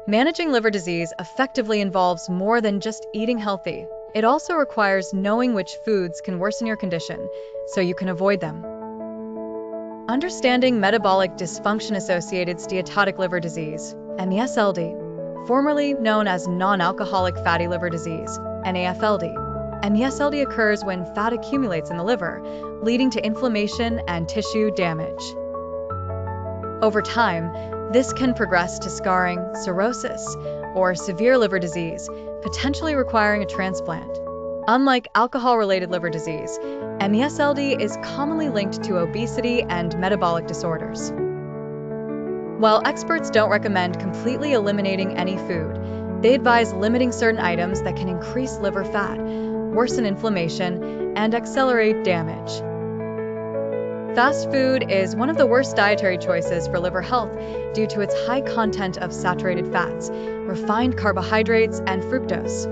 Managing liver disease effectively involves more than just eating healthy. It also requires knowing which foods can worsen your condition so you can avoid them. Understanding metabolic dysfunction-associated steatotic liver disease, MESLD, formerly known as non-alcoholic fatty liver disease, NAFLD. MESLD occurs when fat accumulates in the liver, leading to inflammation and tissue damage. Over time, this can progress to scarring, cirrhosis, or severe liver disease, potentially requiring a transplant. Unlike alcohol-related liver disease, MESLD is commonly linked to obesity and metabolic disorders. While experts don't recommend completely eliminating any food, they advise limiting certain items that can increase liver fat, worsen inflammation, and accelerate damage. Fast food is one of the worst dietary choices for liver health due to its high content of saturated fats, refined carbohydrates, and fructose.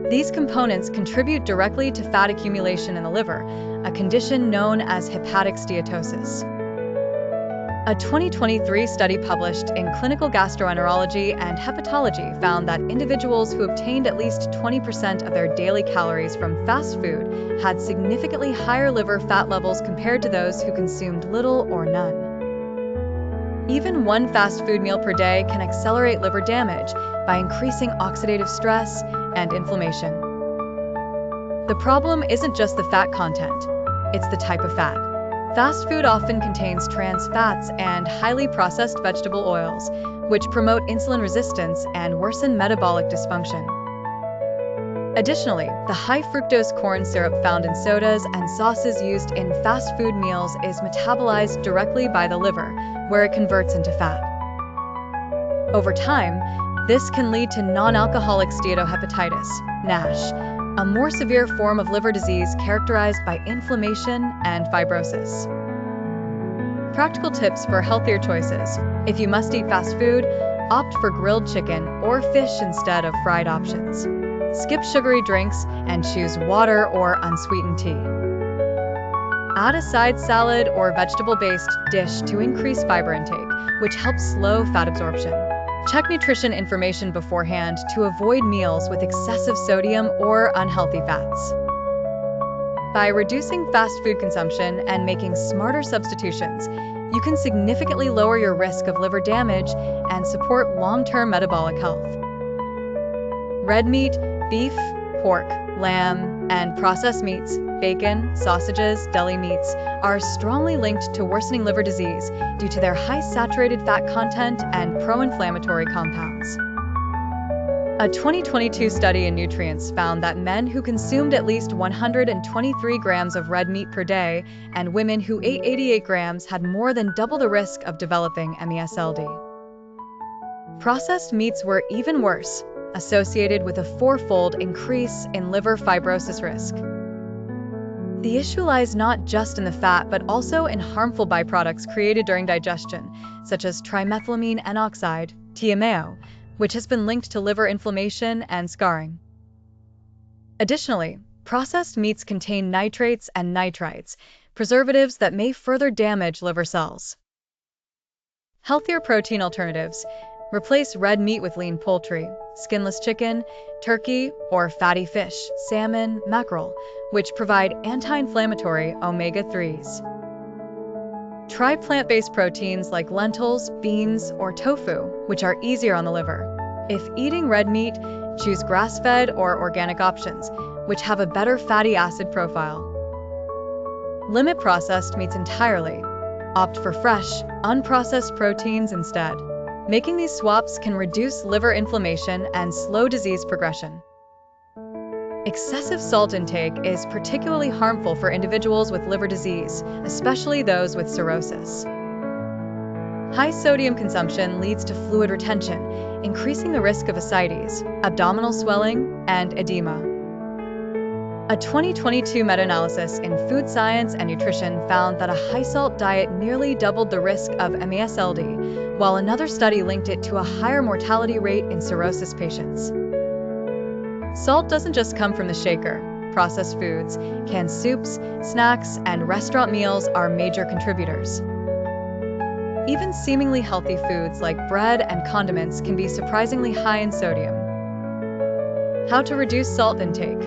These components contribute directly to fat accumulation in the liver, a condition known as hepatic steatosis. A 2023 study published in Clinical Gastroenterology and Hepatology found that individuals who obtained at least 20% of their daily calories from fast food had significantly higher liver fat levels compared to those who consumed little or none. Even one fast food meal per day can accelerate liver damage by increasing oxidative stress and inflammation. The problem isn't just the fat content, it's the type of fat. Fast food often contains trans fats and highly processed vegetable oils, which promote insulin resistance and worsen metabolic dysfunction. Additionally, the high fructose corn syrup found in sodas and sauces used in fast food meals is metabolized directly by the liver, where it converts into fat. Over time, this can lead to non-alcoholic steatohepatitis, NASH, a more severe form of liver disease characterized by inflammation and fibrosis. Practical tips for healthier choices. If you must eat fast food, opt for grilled chicken or fish instead of fried options. Skip sugary drinks and choose water or unsweetened tea. Add a side salad or vegetable-based dish to increase fiber intake, which helps slow fat absorption. Check nutrition information beforehand to avoid meals with excessive sodium or unhealthy fats. By reducing fast food consumption and making smarter substitutions, you can significantly lower your risk of liver damage and support long-term metabolic health. Red meat, beef, pork, lamb, and processed meats, bacon, sausages, deli meats are strongly linked to worsening liver disease due to their high saturated fat content and pro-inflammatory compounds. A 2022 study in Nutrients found that men who consumed at least 123 grams of red meat per day and women who ate 88 grams had more than double the risk of developing MESLD. Processed meats were even worse, associated with a fourfold increase in liver fibrosis risk. The issue lies not just in the fat, but also in harmful byproducts created during digestion, such as trimethylamine N-oxide, TMAO, which has been linked to liver inflammation and scarring. Additionally, processed meats contain nitrates and nitrites, preservatives that may further damage liver cells. Healthier protein alternatives. Replace red meat with lean poultry, skinless chicken, turkey, or fatty fish, salmon, mackerel, which provide anti-inflammatory omega-3s. Try plant-based proteins like lentils, beans, or tofu, which are easier on the liver. If eating red meat, choose grass-fed or organic options, which have a better fatty acid profile. Limit processed meats entirely. Opt for fresh, unprocessed proteins instead. Making these swaps can reduce liver inflammation and slow disease progression. Excessive salt intake is particularly harmful for individuals with liver disease, especially those with cirrhosis. High sodium consumption leads to fluid retention, increasing the risk of ascites, abdominal swelling, and edema. A 2022 meta-analysis in Food Science and Nutrition found that a high-salt diet nearly doubled the risk of MESLD, while another study linked it to a higher mortality rate in cirrhosis patients. Salt doesn't just come from the shaker. Processed foods, canned soups, snacks, and restaurant meals are major contributors. Even seemingly healthy foods like bread and condiments can be surprisingly high in sodium. How to reduce salt intake.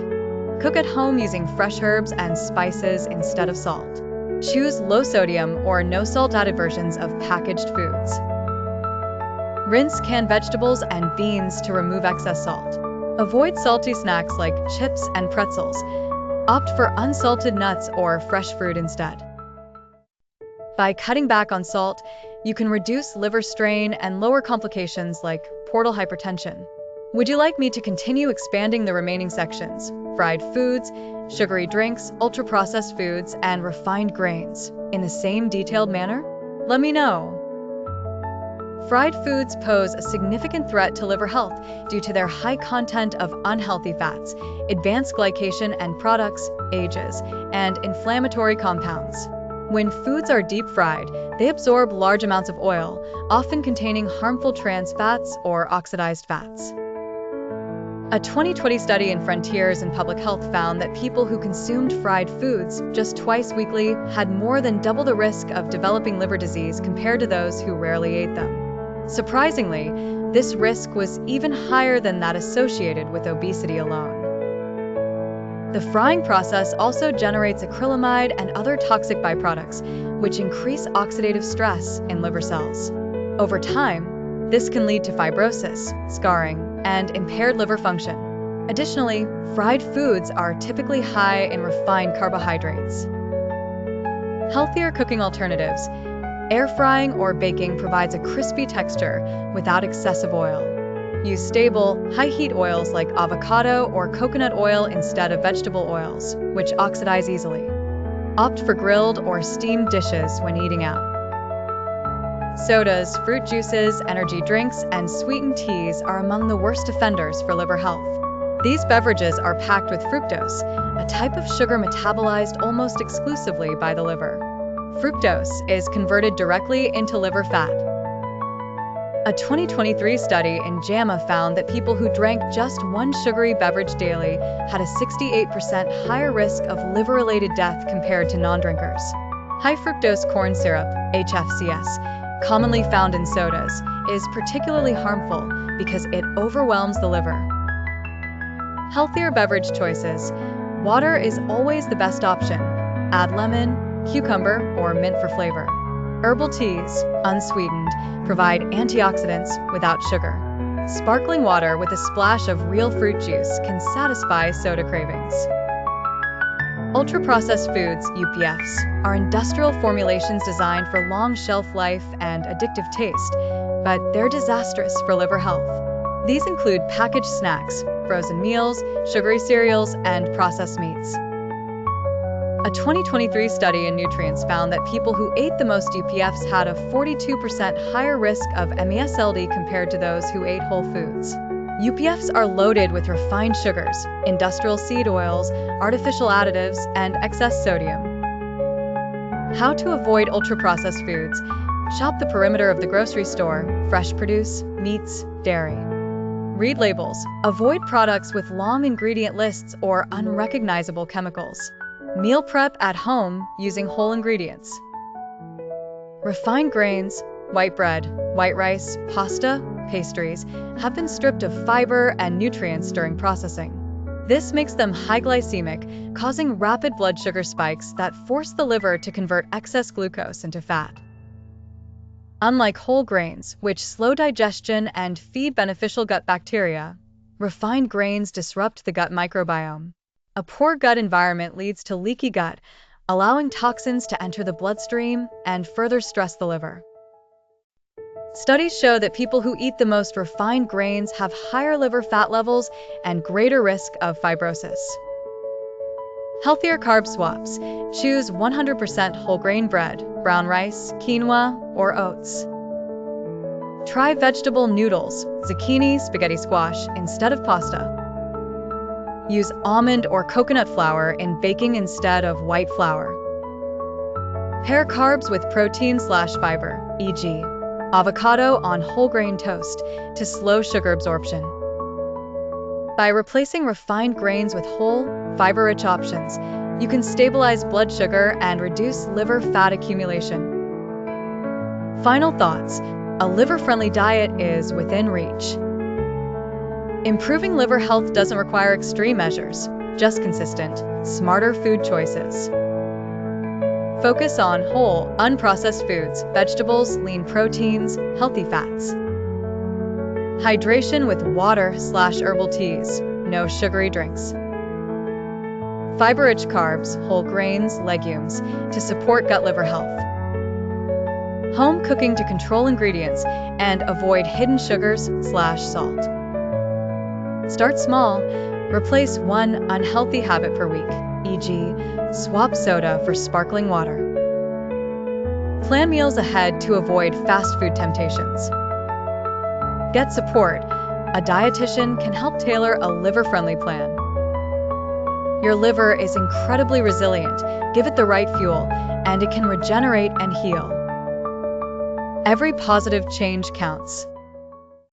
Cook at home using fresh herbs and spices instead of salt. Choose low sodium or no salt added versions of packaged foods. Rinse canned vegetables and beans to remove excess salt. Avoid salty snacks like chips and pretzels. Opt for unsalted nuts or fresh fruit instead. By cutting back on salt, you can reduce liver strain and lower complications like portal hypertension. Would you like me to continue expanding the remaining sections? Fried foods, sugary drinks, ultra-processed foods, and refined grains, in the same detailed manner? Let me know. Fried foods pose a significant threat to liver health due to their high content of unhealthy fats, advanced glycation end products, ages, and inflammatory compounds. When foods are deep fried, they absorb large amounts of oil, often containing harmful trans fats or oxidized fats. A 2020 study in Frontiers in Public Health found that people who consumed fried foods just twice weekly had more than double the risk of developing liver disease compared to those who rarely ate them. Surprisingly, this risk was even higher than that associated with obesity alone. The frying process also generates acrylamide and other toxic byproducts, which increase oxidative stress in liver cells. Over time, this can lead to fibrosis, scarring, and impaired liver function. Additionally, fried foods are typically high in refined carbohydrates. Healthier cooking alternatives. Air frying or baking provides a crispy texture without excessive oil. Use stable, high-heat oils like avocado or coconut oil instead of vegetable oils, which oxidize easily. Opt for grilled or steamed dishes when eating out. Sodas, fruit juices, energy drinks, and sweetened teas are among the worst offenders for liver health. These beverages are packed with fructose, a type of sugar metabolized almost exclusively by the liver. Fructose is converted directly into liver fat. A 2023 study in JAMA found that people who drank just one sugary beverage daily had a 68% higher risk of liver-related death compared to non-drinkers. High fructose corn syrup, HFCS, commonly found in sodas, is particularly harmful because it overwhelms the liver. Healthier beverage choices. Water is always the best option. Add lemon, cucumber, or mint for flavor. Herbal teas, unsweetened, provide antioxidants without sugar. Sparkling water with a splash of real fruit juice can satisfy soda cravings. Ultra-processed foods, UPFs, are industrial formulations designed for long shelf life and addictive taste, but they're disastrous for liver health. These include packaged snacks, frozen meals, sugary cereals, and processed meats. A 2023 study in Nutrients found that people who ate the most UPFs had a 42% higher risk of MASLD compared to those who ate whole foods. UPFs are loaded with refined sugars, industrial seed oils, artificial additives, and excess sodium. How to avoid ultra-processed foods. Shop the perimeter of the grocery store, fresh produce, meats, dairy. Read labels. Avoid products with long ingredient lists or unrecognizable chemicals. Meal prep at home using whole ingredients. Refined grains, white bread, white rice, pasta, pastries have been stripped of fiber and nutrients during processing. This makes them high glycemic, causing rapid blood sugar spikes that force the liver to convert excess glucose into fat. Unlike whole grains, which slow digestion and feed beneficial gut bacteria, refined grains disrupt the gut microbiome. A poor gut environment leads to leaky gut, allowing toxins to enter the bloodstream and further stress the liver. Studies show that people who eat the most refined grains have higher liver fat levels and greater risk of fibrosis. Healthier carb swaps. Choose 100% whole grain bread, brown rice, quinoa, or oats. Try vegetable noodles, zucchini, spaghetti squash, instead of pasta. Use almond or coconut flour in baking instead of white flour. Pair carbs with protein/fiber, e.g., avocado on whole grain toast, to slow sugar absorption. By replacing refined grains with whole, fiber-rich options, you can stabilize blood sugar and reduce liver fat accumulation. Final thoughts. A liver-friendly diet is within reach. Improving liver health doesn't require extreme measures, just consistent, smarter food choices. Focus on whole, unprocessed foods, vegetables, lean proteins, healthy fats. Hydration with water/herbal teas, no sugary drinks. Fiber-rich carbs, whole grains, legumes, to support gut-liver health. Home cooking to control ingredients and avoid hidden sugars/salt. Start small. Replace one unhealthy habit per week, e.g., swap soda for sparkling water. Plan meals ahead to avoid fast food temptations. Get support. A dietitian can help tailor a liver-friendly plan. Your liver is incredibly resilient. Give it the right fuel, and it can regenerate and heal. Every positive change counts.